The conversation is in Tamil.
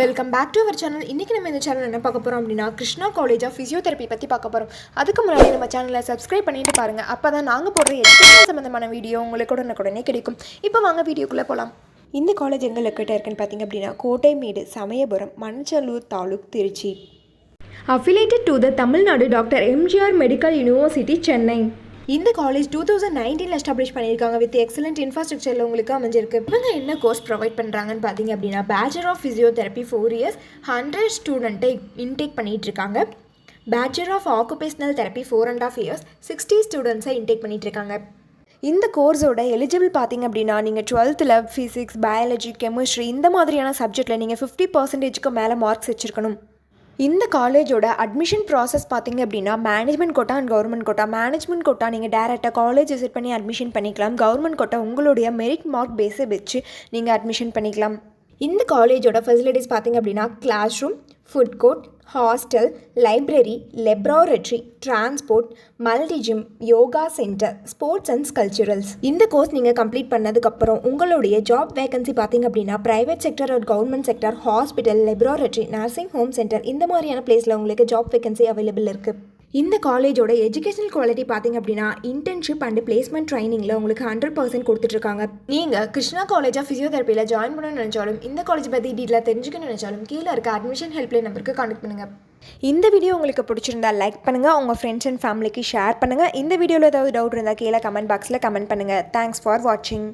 Welcome back to our channel. இன்றைக்கி நம்ம இந்த சேனல் என்ன பார்க்க போகிறோம் அப்படின்னா கிருஷ்ணா காலேஜ் ஆஃப் ஃபிசியோதெரப்பி பற்றி பார்க்க போகிறோம். அதுக்கு முன்னாடி நம்ம சேனலை சப்ஸ்கிரைப் பண்ணிட்டு பாருங்கள். அப்போ தான் நாங்கள் போடுற எஜுகேஷன் சம்மந்தமான வீடியோ உங்களுக்கு உடனே கிடைக்கும். இப்போ வாங்க வீடியோக்குள்ளே போகலாம். இந்த காலேஜ் எங்கே லொக்கேட்டாக இருக்குன்னு பார்த்தீங்க அப்படின்னா Kottaimedu, Samayapuram, Manachalur taluk, Trichy. Affiliated to the Tamil Nadu doctor MGR medical university, Chennai. இந்த காலேஜ் 2019 எஸ்டாப்ளிஷ் பண்ணியிருக்காங்க. வித் எக்ஸலண்ட் இன்ஃப்ராஸ்ட்ரக்சரில் உங்களுக்கு அமைஞ்சிருக்கு. இவங்க என்ன கோர்ஸ் ப்ரொவைட் பண்ணுறாங்கன்னு பார்த்தீங்க அப்படின்னா பேச்சுலர் ஆஃப் ஃபிசியோதெரப்பி 4 இயர்ஸ் 100 ஸ்டூடெண்ட்டை இன்டேக் பண்ணிகிட்டு இருக்காங்க. Bachelor of occupational therapy 4.5 years 60 ஸ்டூடெண்ட்ஸை இன்டேக் பண்ணிகிட்டு இருக்காங்க. இந்த கோர்ஸோட எலிஜிபிள் பார்த்திங்க அப்படின்னா நீங்கள் 12th ஃபிசிக்ஸ், பயாலஜி, கெமிஸ்ட்ரி இந்த மாதிரியான சப்ஜெக்டில் நீங்கள் 50% மேலே மார்க்ஸ் வச்சுருக்கணும். இந்த காலேஜோட அட்மிஷன் ப்ராசஸ் பார்த்திங்க அப்படின்னா management quota and government quota. Management quota நீங்கள் டேரெக்டாக காலேஜ் விசிட் பண்ணி அட்மிஷன் பண்ணிக்கலாம். கவர்மெண்ட் கோட்டா உங்களுடைய மெரிட் மார்க் பேஸை வச்சு நீங்கள் அட்மிஷன் பண்ணிக்கலாம். இந்த காலேஜோட ஃபெசிலிட்டிஸ் பார்த்திங்க அப்படின்னா class room, food court, hostel, library, laboratory, transport, multi gym, yoga centre, sports and culturals. இந்த கோர்ஸ் நீங்கள் கம்ப்ளீட் பண்ணதுக்கப்புறம் உங்களுடைய ஜாப் வேகன்சி பார்த்திங்க அப்படின்னா ப்ரைவேட் செக்டர் ஒரு government sector, hospital, laboratory, nursing home centre இந்த மாதிரியான பிளேஸில் உங்களுக்கு ஜாப் வேகன்சி அவைலபிள் இருக்குது. இந்த காலேஜோட எஜுகேஷனல் குவாலிட்டி பார்த்திங்க அப்படின்னா இன்டர்ன்ஷிப் அண்ட் பிளேஸ்மெண்ட் ட்ரைனிங்கில் உங்களுக்கு 100% கொடுத்துட்ருக்காங்க. நீங்கள் கிருஷ்ணா காலேஜ் ஆஃப் ஃபிசியோதெரப்பியில் ஜாயின் பண்ணணும்னு நினச்சாலும் இந்த காலேஜ் பற்றி டீட்டெயிலாக தெரிஞ்சுக்கணும்னு நினச்சாலும் கீழே இருக்க அட்மிஷன் ஹெல்ப்லைன் நம்பருக்கு கான்டெக்ட் பண்ணுங்கள். இந்த வீடியோ உங்களுக்கு பிடிச்சிருந்தா லைக் பண்ணுங்கள், உங்கள் ஃப்ரெண்ட்ஸ் அண்ட் ஃபேமிலிக்கு ஷேர் பண்ணுங்கள். இந்த வீடியோவில் ஏதாவது டவுட் இருந்தால் கீழே கமெண்ட் பாக்ஸில் கமெண்ட் பண்ணுங்கள். தேங்க்ஸ் ஃபார் வாட்சிங்.